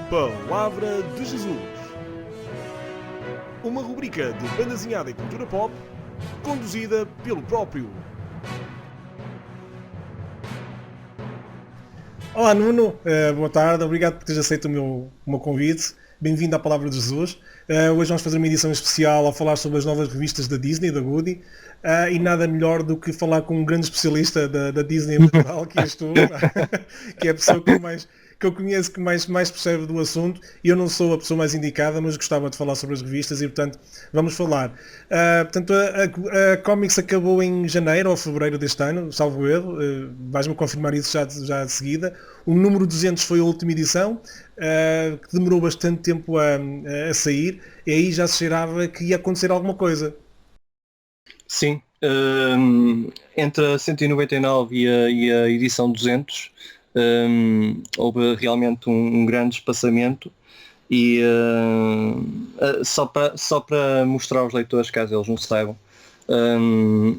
Palavra de Jesus. Uma rubrica de banda desenhada e cultura pop, conduzida pelo próprio. Olá Nuno, boa tarde, obrigado por teres aceito o meu convite. Bem-vindo à Palavra de Jesus. Hoje vamos fazer uma edição especial a falar sobre as novas revistas da Disney, da Goody, e nada melhor do que falar com um grande especialista da Disney em Portugal, que és tu, que é a pessoa que eu conheço que mais percebe do assunto, e eu não sou a pessoa mais indicada, mas gostava de falar sobre as revistas e, portanto, vamos falar. Portanto, a Comics acabou em janeiro ou fevereiro deste ano, salvo erro, vais-me confirmar isso já de seguida. O número 200 foi a última edição, que demorou bastante tempo a sair, e aí já se cheirava que ia acontecer alguma coisa. Sim, entre a 199 e a edição 200 houve realmente um grande espaçamento e só para mostrar aos leitores, caso eles não saibam,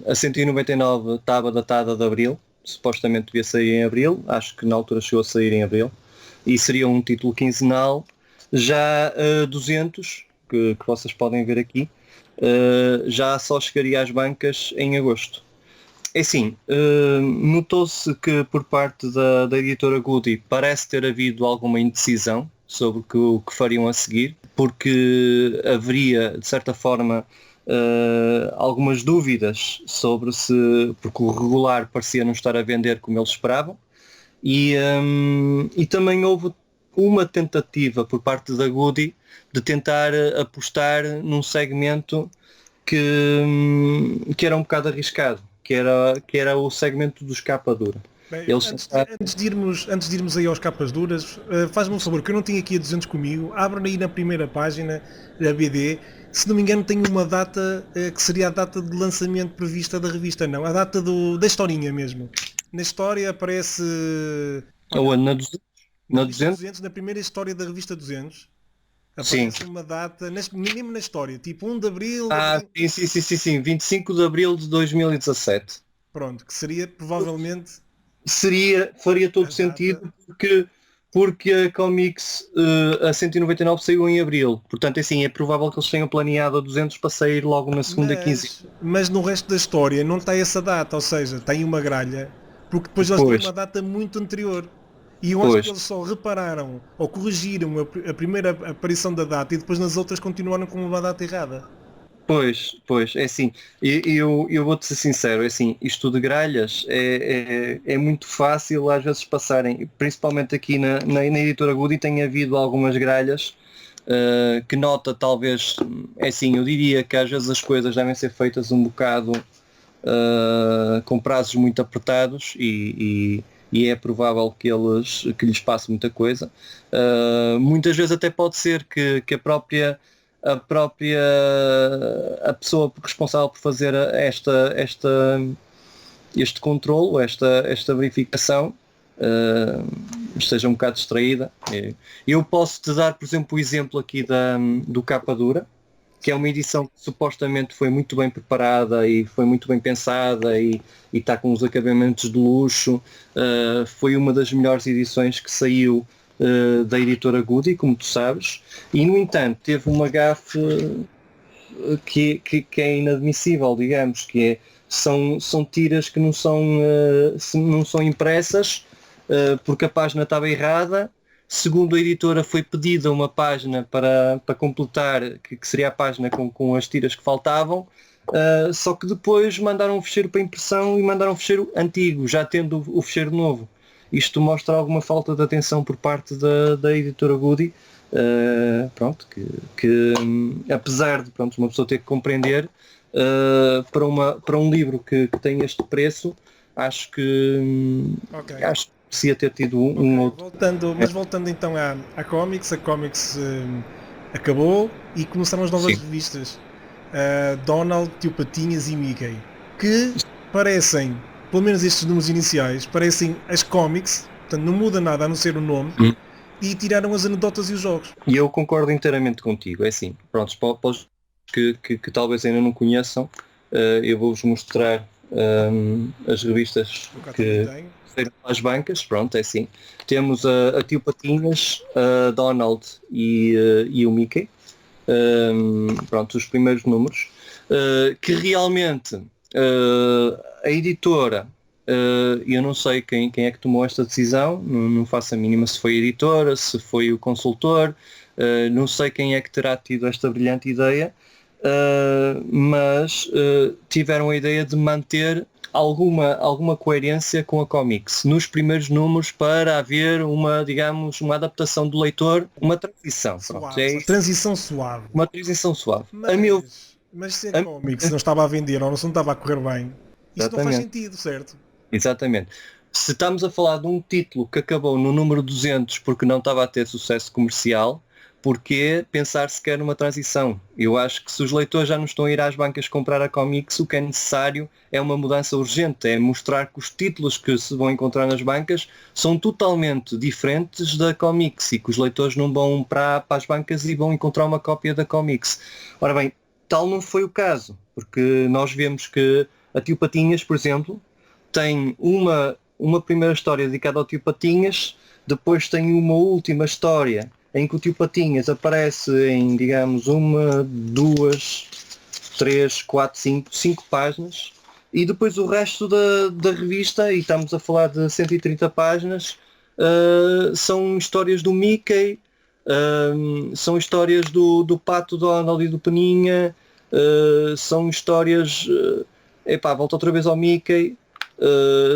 a 199 estava datada de Abril, supostamente devia sair em Abril, acho que na altura chegou a sair em Abril, e seria um título quinzenal. Já a 200, que vocês podem ver aqui, já só chegaria às bancas em agosto. É assim, notou-se que por parte da editora Goody parece ter havido alguma indecisão sobre o que fariam a seguir, porque haveria, de certa forma, algumas dúvidas sobre porque o regular parecia não estar a vender como eles esperavam, e também houve uma tentativa por parte da Goody de tentar apostar num segmento que era um bocado arriscado, que era o segmento dos capa dura. Bem, antes de irmos aí aos capas duras, faz-me um favor, que eu não tenho aqui a 200 comigo, abre aí na primeira página da BD, se não me engano tem uma data que seria a data de lançamento prevista da revista, não, a data da historinha mesmo. Na história aparece... Olha, na 200? Na 200, na primeira história da revista 200, aparece Sim. uma data, mesmo na história, tipo 1 de Abril... Sim, 25 de Abril de 2017. Pronto, que seria provavelmente... Faria todo sentido porque a Comics, a 199 saiu em Abril, portanto assim, é provável que eles tenham planeado a 200 para sair logo na segunda quinzena. Mas no resto da história não está essa data, ou seja, tem uma gralha, porque depois eles têm uma data muito anterior. E eu acho que eles só repararam ou corrigiram a primeira aparição da data e depois nas outras continuaram com uma data errada. Pois, é assim, eu vou-te ser sincero, é assim, isto de gralhas é muito fácil às vezes passarem, principalmente aqui na editora Goody tem havido algumas gralhas que nota talvez, é assim, eu diria que às vezes as coisas devem ser feitas um bocado com prazos muito apertados e é provável que lhes passe muita coisa. Muitas vezes até pode ser que a pessoa responsável por fazer este controlo, esta verificação, esteja um bocado distraída. Eu posso te dar, por exemplo, o exemplo aqui do capa dura, que é uma edição que supostamente foi muito bem preparada e foi muito bem pensada e está com os acabamentos de luxo. Foi uma das melhores edições que saiu da editora Goody, como tu sabes, e no entanto teve uma gafe que é inadmissível, digamos, são tiras que não são impressas porque a página estava errada. Segundo a editora foi pedida uma página para completar, que seria a página com as tiras que faltavam, só que depois mandaram um ficheiro para impressão e mandaram um ficheiro antigo, já tendo o ficheiro novo. Isto mostra alguma falta de atenção por parte da editora Goody, que apesar de uma pessoa ter que compreender, para um livro que tem este preço, acho que precisa ter tido um outro. Voltando então à Comics, a Comics acabou e começaram as novas revistas. Donald, Tio Patinhas e Mickey, que parecem, pelo menos estes números iniciais, parecem as Comics, portanto não muda nada a não ser o nome, e tiraram as anedotas e os jogos. E eu concordo inteiramente contigo, é assim, pronto, para os que talvez ainda não conheçam, eu vou-vos mostrar as revistas que às bancas, pronto, é assim. Temos a Tio Patinhas, a Donald e o Mickey. Pronto, os primeiros números. Que realmente a editora, eu não sei quem é que tomou esta decisão, não faço a mínima se foi a editora, se foi o consultor, não sei quem é que terá tido esta brilhante ideia, mas tiveram a ideia de manter alguma coerência com a comics nos primeiros números para haver uma adaptação do leitor, uma transição. Pronto, Suave, transição suave. Uma transição suave. Mas se a comics não estava a vender ou não estava a correr bem, isso não faz sentido, certo? Exatamente. Se estamos a falar de um título que acabou no número 200 porque não estava a ter sucesso comercial, porquê pensar sequer numa transição? Eu acho que se os leitores já não estão a ir às bancas comprar a comics, o que é necessário é uma mudança urgente, é mostrar que os títulos que se vão encontrar nas bancas são totalmente diferentes da comics e que os leitores não vão para as bancas e vão encontrar uma cópia da comics. Ora bem, tal não foi o caso, porque nós vemos que a Tio Patinhas, por exemplo, tem uma primeira história dedicada ao Tio Patinhas, depois tem uma última história em que o Tio Patinhas aparece em, digamos, 1, 2, 3, 4, 5 páginas, e depois o resto da revista, e estamos a falar de 130 páginas, são histórias do Mickey, são histórias do Pato Donald e do Peninha, são histórias... volta outra vez ao Mickey,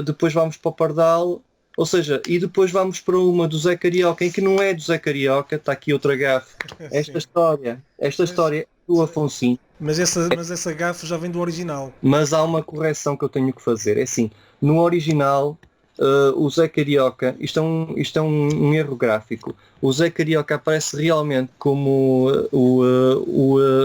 depois vamos para o Pardal, ou seja, e depois vamos para uma do Zé Carioca, em que não é do Zé Carioca, está aqui outra gafe. Esta história é do Afonso. Mas essa gafe já vem do original. Mas há uma correção que eu tenho que fazer. É assim, no original, o Zé Carioca, isto é um erro gráfico. O Zé Carioca aparece realmente como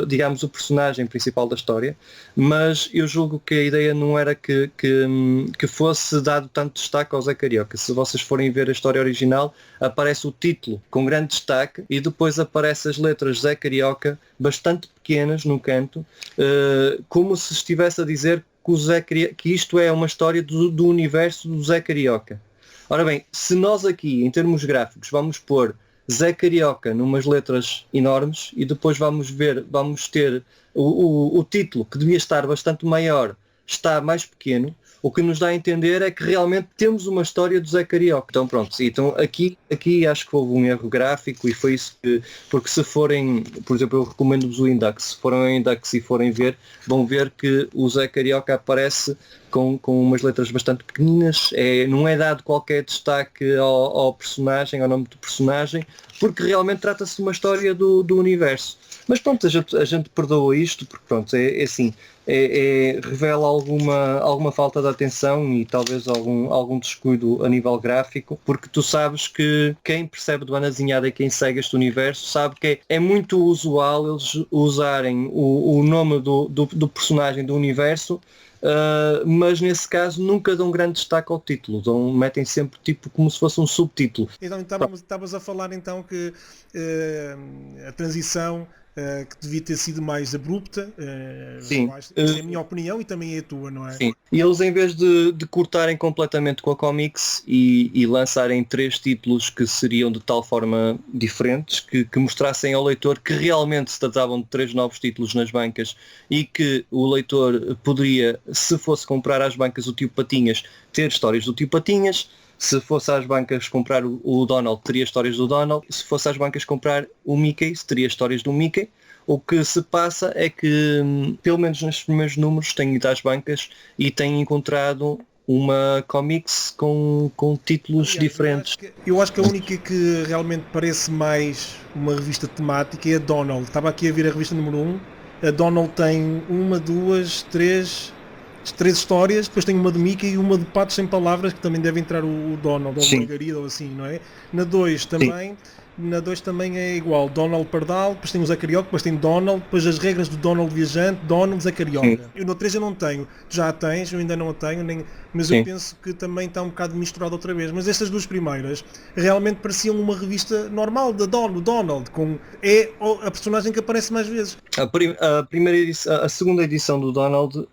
digamos, o personagem principal da história, mas eu julgo que a ideia não era que fosse dado tanto destaque ao Zé Carioca. Se vocês forem ver a história original, aparece o título com grande destaque e depois aparecem as letras Zé Carioca bastante pequenas no canto, como se estivesse a dizer que isto é uma história do universo do Zé Carioca. Ora bem, se nós aqui, em termos gráficos, vamos pôr Zé Carioca numas letras enormes e depois vamos ter o título, que devia estar bastante maior, está mais pequeno, o que nos dá a entender é que realmente temos uma história do Zé Carioca. Então pronto, então aqui acho que houve um erro gráfico e foi isso que, porque se forem, por exemplo, eu recomendo-vos o Index, se forem ao Index e forem ver, vão ver que o Zé Carioca aparece com umas letras bastante pequeninas, não é dado qualquer destaque ao personagem, ao nome do personagem, porque realmente trata-se de uma história do universo. Mas pronto, a gente perdoa isto, porque pronto, é assim, revela alguma falta de atenção e talvez algum descuido a nível gráfico, porque tu sabes que quem percebe de banda desenhada e quem segue este universo sabe que é muito usual eles usarem o nome do personagem do universo, mas nesse caso nunca dão grande destaque ao título, metem sempre tipo como se fosse um subtítulo. Então estavas a falar então que a transição que devia ter sido mais abrupta, sim. É a minha opinião e também é a tua, não é? Sim. E eles, em vez de cortarem completamente com a comics e lançarem 3 títulos que seriam de tal forma diferentes, que mostrassem ao leitor que realmente se tratavam de 3 novos títulos nas bancas e que o leitor poderia, se fosse comprar às bancas o Tio Patinhas, ter histórias do Tio Patinhas. Se fosse às bancas comprar o Donald, teria histórias do Donald. Se fosse às bancas comprar o Mickey, teria histórias do Mickey. O que se passa é que, pelo menos nestes primeiros números, tenho ido às bancas e tenho encontrado uma comics com títulos diferentes. Eu acho que a única que realmente parece mais uma revista temática é a Donald. Estava aqui a ver a revista número 1. A Donald tem 1, 2, 3 histórias, depois tem uma de Mickey e uma de Patos Sem Palavras, que também deve entrar o Donald, ou o Margarida, ou assim, não é? Na 2 também é igual, Donald Pardal, depois tem o Zé Carioca, depois tem Donald, depois as regras do Donald Viajante, Donald Zé Carioca. Eu no 3 eu não tenho, tu já a tens, eu ainda não a tenho, mas eu penso que também está um bocado misturado outra vez. Mas estas 2 primeiras realmente pareciam uma revista normal da Donald, é a personagem que aparece mais vezes. A segunda edição do Donald,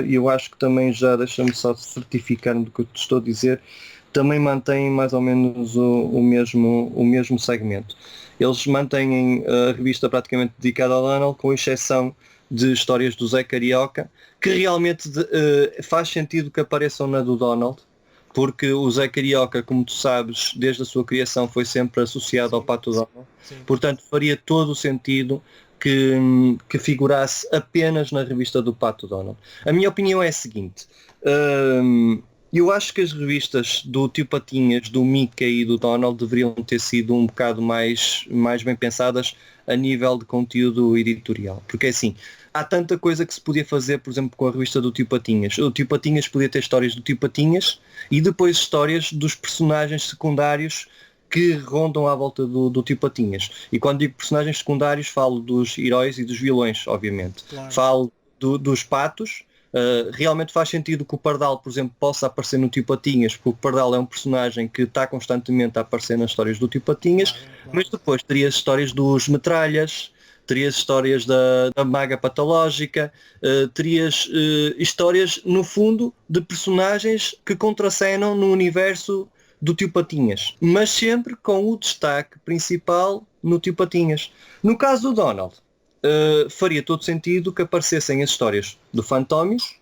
eu acho que também já, deixa-me só certificar-me do que eu te estou a dizer, também mantêm mais ou menos o mesmo segmento. Eles mantêm a revista praticamente dedicada ao Donald, com exceção de histórias do Zé Carioca, que realmente faz sentido que apareçam na do Donald, porque o Zé Carioca, como tu sabes, desde a sua criação foi sempre associado ao Pato Donald. Sim. Portanto, faria todo o sentido que figurasse apenas na revista do Pato Donald. A minha opinião é a seguinte: eu acho que as revistas do Tio Patinhas, do Mickey e do Donald deveriam ter sido um bocado mais bem pensadas a nível de conteúdo editorial. Porque assim, há tanta coisa que se podia fazer, por exemplo, com a revista do Tio Patinhas. O Tio Patinhas podia ter histórias do Tio Patinhas e depois histórias dos personagens secundários que rondam à volta do Tio Patinhas. E quando digo personagens secundários, falo dos heróis e dos vilões, obviamente. Claro. Falo dos patos. Realmente faz sentido que o Pardal, por exemplo, possa aparecer no Tio Patinhas, porque o Pardal é um personagem que está constantemente a aparecer nas histórias do Tio Patinhas, Claro. mas depois teria as histórias dos Metralhas, terias histórias da Maga Patológica, terias histórias, no fundo, de personagens que contracenam no universo do Tio Patinhas, mas sempre com o destaque principal no Tio Patinhas. No caso do Donald, faria todo sentido que aparecessem as histórias do Fantómios,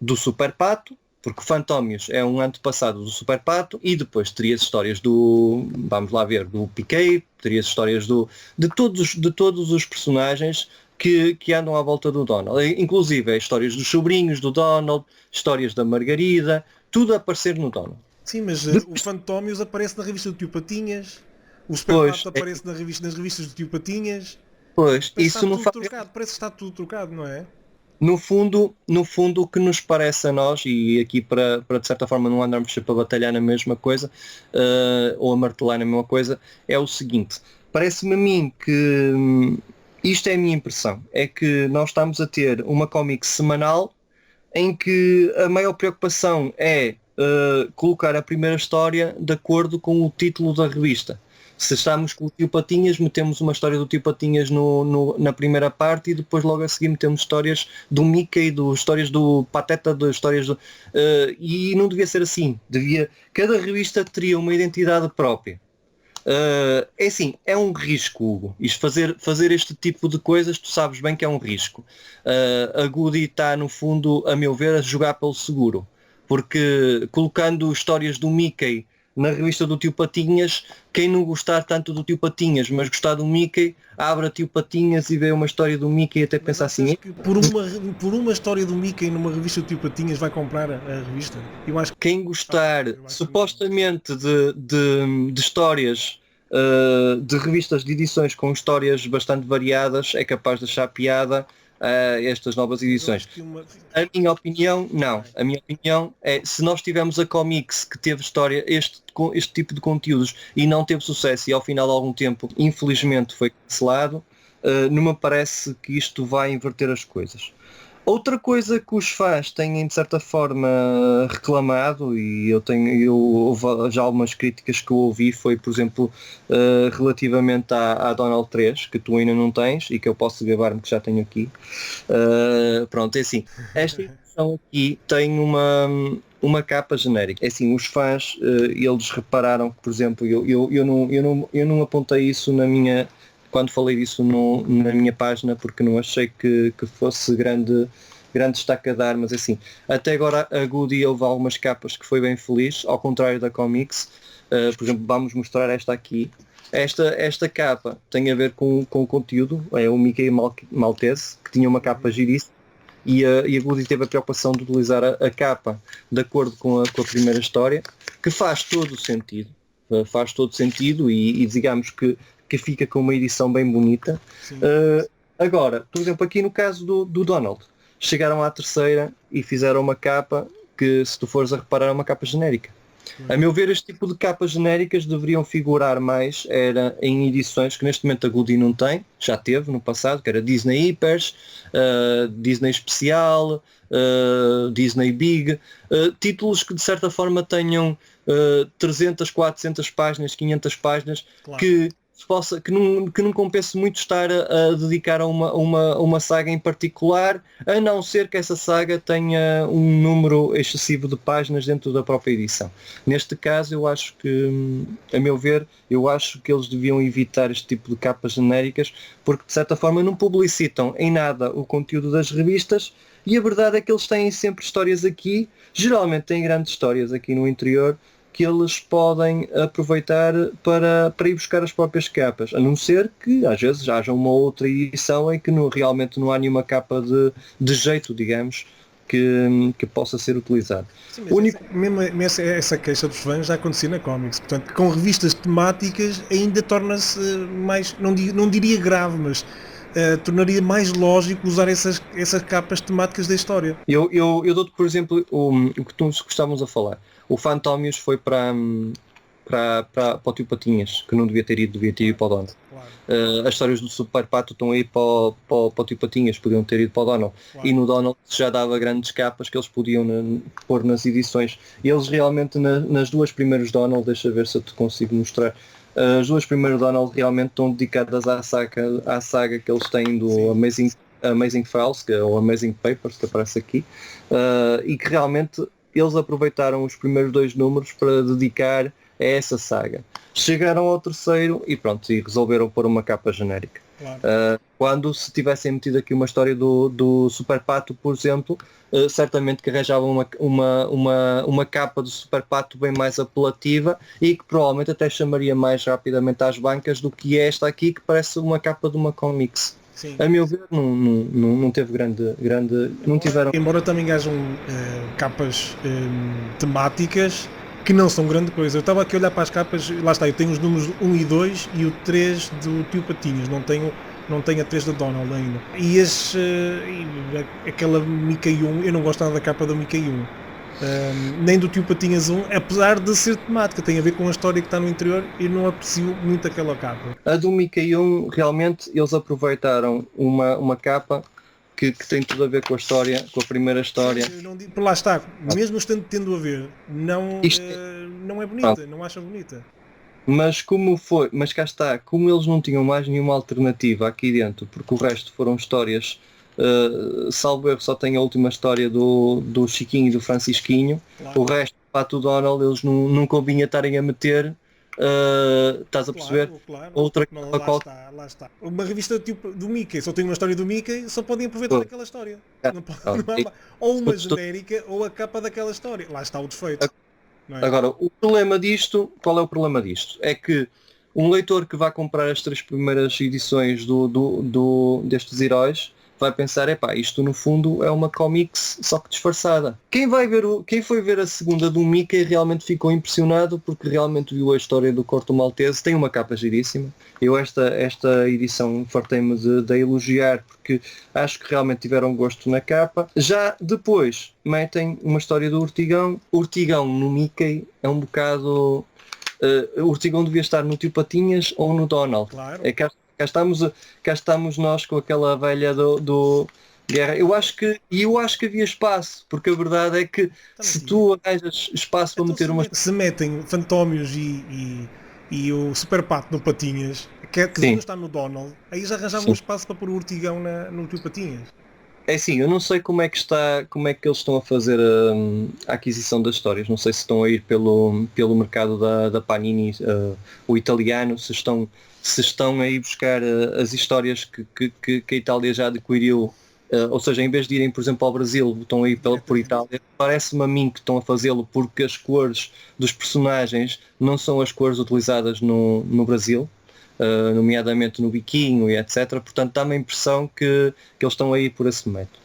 do Super Pato, porque o Fantómios é um antepassado do Super Pato, e depois teria as histórias do, vamos lá ver, do Piquet, teria as histórias de todos os personagens que andam à volta do Donald, inclusive histórias dos sobrinhos do Donald, histórias da Margarida, tudo a aparecer no Donald. Sim, mas o Fantómios aparece na revista do Tio Patinhas, o Super Pato aparece nas revistas do Tio Patinhas. Pois, Parece isso não faz... Parece que está tudo trocado, não é? No fundo, o que nos parece a nós, e aqui para de certa forma não andarmos sempre a batalhar na mesma coisa, ou a martelar na mesma coisa, é o seguinte: parece-me a mim que isto é a minha impressão, é que nós estamos a ter uma cómic semanal em que a maior preocupação é colocar a primeira história de acordo com o título da revista. Se estamos com o Tio Patinhas, metemos uma história do Tio Patinhas na primeira parte, e depois logo a seguir metemos histórias do Mickey, histórias do Pateta, histórias do... e não devia ser assim. Cada revista teria uma identidade própria. É assim, é um risco, Hugo. Isto fazer este tipo de coisas, tu sabes bem que é um risco. A Goody está, no fundo, a meu ver, a jogar pelo seguro. Porque colocando histórias do Mickey na revista do Tio Patinhas, quem não gostar tanto do Tio Patinhas, mas gostar do Mickey, abre a Tio Patinhas e vê uma história do Mickey e até pensa assim... Que por uma história do Mickey numa revista do Tio Patinhas vai comprar a revista? Eu acho que quem gostar supostamente de histórias, de revistas de edições com histórias bastante variadas, é capaz de achar piada estas novas edições. A minha opinião, não. A minha opinião é, se nós tivermos a Comics que teve história, este tipo de conteúdos, e não teve sucesso, e ao final de algum tempo, infelizmente, foi cancelado, não me parece que isto vai inverter as coisas. Outra coisa que os fãs têm, de certa forma, reclamado, e houve já algumas críticas que eu ouvi, foi, por exemplo, relativamente à Donald 3, que tu ainda não tens, e que eu posso gabar-me que já tenho aqui. Pronto, é assim, esta edição aqui tem uma capa genérica. É assim, os fãs, eles repararam que, por exemplo, eu não apontei isso quando falei disso na minha página, porque não achei que fosse grande destaque a dar, mas assim, até agora a Goody houve algumas capas que foi bem feliz, ao contrário da Comics. Por exemplo, vamos mostrar esta aqui. Esta capa tem a ver com o conteúdo, é o Mickey Maltese, que tinha uma capa giríssima, e a Goody teve a preocupação de utilizar a capa de acordo com a primeira história, que faz todo o sentido. E digamos que fica com uma edição bem bonita. Agora, por exemplo, aqui no caso do Donald, chegaram à terceira e fizeram uma capa que, se tu fores a reparar, é uma capa genérica. A meu ver, este tipo de capas genéricas deveriam figurar mais em edições que neste momento a Goody não tem, já teve no passado, que era Disney Hypers, Disney Especial, Disney Big, títulos que de certa forma tenham 300, 400 páginas, 500 páginas, claro, que não compense muito estar a dedicar a uma saga em particular, a não ser que essa saga tenha um número excessivo de páginas dentro da própria edição. Neste caso, eu acho que, a meu ver, eu acho que eles deviam evitar este tipo de capas genéricas, porque de certa forma não publicitam em nada o conteúdo das revistas, e a verdade é que eles têm sempre histórias aqui, geralmente têm grandes histórias aqui no interior, que eles podem aproveitar para ir buscar as próprias capas, a não ser que às vezes haja uma outra edição em que realmente não há nenhuma capa de jeito, digamos, que possa ser utilizada. Sim, mas essa queixa dos fãs já acontecia na Comics, portanto, com revistas temáticas ainda torna-se mais, não diria grave, mas tornaria mais lógico usar essas capas temáticas da história. Eu dou-te, por exemplo, o que tu estávamos a falar. O Fantomius foi para o Tio Patinhas, que não devia ter ido para o Donald. Claro. As histórias do Super Pato estão aí para o Tio Patinhas, podiam ter ido para o Donald. Claro. E no Donald já dava grandes capas que eles podiam pôr nas edições. E eles realmente nas duas primeiras Donald, deixa ver se eu te consigo mostrar, as duas primeiras Donald realmente estão dedicadas à saga que eles têm do Amazing Files, que é o Amazing Papers, que aparece aqui, e que realmente eles aproveitaram os primeiros 2 números para dedicar a essa saga. Chegaram ao terceiro e pronto, e resolveram pôr uma capa genérica. Claro. Quando se tivessem metido aqui uma história do Super Pato, por exemplo, certamente que arranjavam uma capa do Super Pato bem mais apelativa e que provavelmente até chamaria mais rapidamente às bancas do que esta aqui, que parece uma capa de uma comics. Sim. A meu ver não teve grande não tiveram. Embora também hajam capas temáticas que não são grande coisa. Eu estava aqui a olhar para as capas, lá está, eu tenho os números 1 e 2 e o 3 do Tio Patinhas, não tenho a 3 da Donald ainda. E aquela Mickey 1, eu não gosto nada da capa do Mickey 1. Nem do Tio Patinhas 1, apesar de ser temática, tem a ver com a história que está no interior e não aprecio muito aquela capa. A do Mickey 1, realmente, eles aproveitaram uma capa que tem tudo a ver com a história, com a primeira história. Lá está, mesmo tendo a ver, não é bonita, não acha bonita. Mas cá está, como eles não tinham mais nenhuma alternativa aqui dentro, porque o resto foram histórias, salvo erro, só tem a última história do Chiquinho e do Francisquinho, claro. O resto, Pato Donald, eles não convinha estarem a meter, estás a perceber? Claro. Outra lá está. Uma revista tipo do Mickey, só tem uma história do Mickey, só podem aproveitar aquela história. Ou uma genérica ou a capa daquela história. Lá está o defeito. É? Agora, o problema disto, qual é o problema disto? É que um leitor que vai comprar as 3 primeiras edições destes heróis vai pensar, isto no fundo é uma comics só que disfarçada. Quem foi ver a segunda do Mickey realmente ficou impressionado porque realmente viu a história do Corto Maltese, tem uma capa giríssima. Eu esta edição fartei-me de elogiar porque acho que realmente tiveram gosto na capa. Já depois metem uma história do Urtigão. Urtigão no Mickey é um bocado... o Urtigão devia estar no Tio Patinhas ou no Donald. Claro. É que cá estamos nós com aquela velha do Guerra. Eu acho que havia espaço, porque a verdade é que se tu arranjas espaço para meter uma... Se metem Fantómios e o Super Pato no Patinhas, que não está no Donald, aí já arranjavam um espaço para pôr o Urtigão no Tio Patinhas. É assim, eu não sei como é que eles estão a fazer a aquisição das histórias. Não sei se estão a ir pelo mercado da Panini, o italiano, se estão a ir buscar as histórias que a Itália já adquiriu, ou seja, em vez de irem, por exemplo, ao Brasil, estão a ir por Itália. Parece-me a mim que estão a fazê-lo porque as cores dos personagens não são as cores utilizadas no Brasil. Nomeadamente no biquinho e etc. Portanto, dá-me a impressão que eles estão aí por esse método.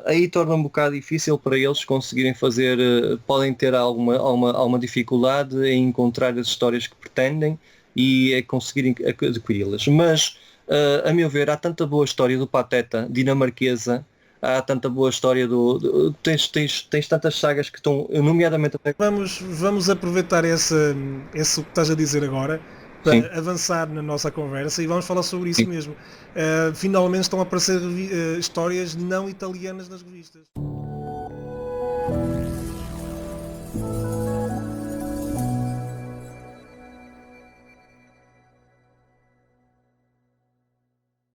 Aí torna um bocado difícil para eles conseguirem fazer, podem ter alguma dificuldade em encontrar as histórias que pretendem e a conseguirem adquiri-las. Mas, a meu ver, há tanta boa história do Pateta, dinamarquesa, há tanta boa história tens tantas sagas que estão, nomeadamente até... Vamos aproveitar esse que estás a dizer agora, para avançar na nossa conversa e vamos falar sobre isso mesmo. Finalmente estão a aparecer histórias não italianas nas revistas.